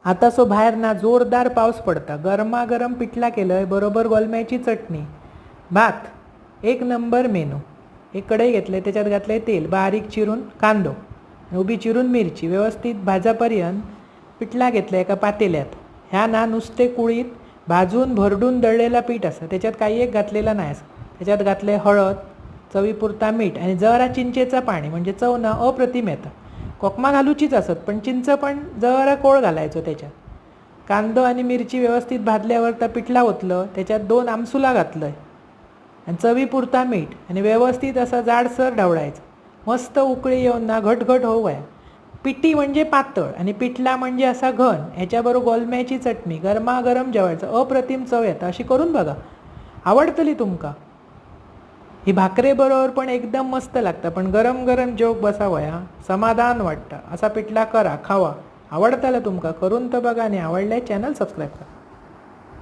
आता सो बाहेर ना जोरदार पाऊस पडता, गरमागरम पिठला केलंय, बरोबर गोलम्याची चटणी, भात, एक नंबर मेनू. एक कढई घेतले, त्याच्यात घातले तेल, बारीक चिरून कांदो, उभी चिरून मिरची, व्यवस्थित भाजापर्यंत पिठला घेतला एका पातेल्यात. ह्या ना नुसते कुळीत भाजून भरडून दळलेला पीठ असं, त्याच्यात काही एक घातलेला नाही असं. त्याच्यात घातले हळद, चवीपुरता मीठ आणि जरा चिंचेचं पाणी, म्हणजे चव ना अप्रतिम येतं. कोकमा घालूचीच असत, पण चिंच पण जरा कोळ घालायचो त्याच्यात. कांदो आणि मिरची व्यवस्थित भाजल्यावर त्या पिठला ओतलं, त्याच्यात 2 आमसुला घातलं आणि चवीपुरता मीठ आणि व्यवस्थित असं जाडसर ढवळायचं. मस्त उकळी येऊन ना घटघट होऊ वया. पिठी म्हणजे पातळ आणि पिठला म्हणजे असा घन, ह्याच्याबरोबर गोलम्याची चटणी गरमागरम जेवायचं, अप्रतिम चव येतं. अशी करून बघा, आवडतली तुमका. ही भाकरेबरोबर पण एकदम मस्त लागतं, पण गरम गरम जेवक बसावया, समाधान वाटतं. असा पिठला करा, खावा, आवडताला तुमका. करून तर बघा आणि आवडल्यास चॅनल सबस्क्राईब करा.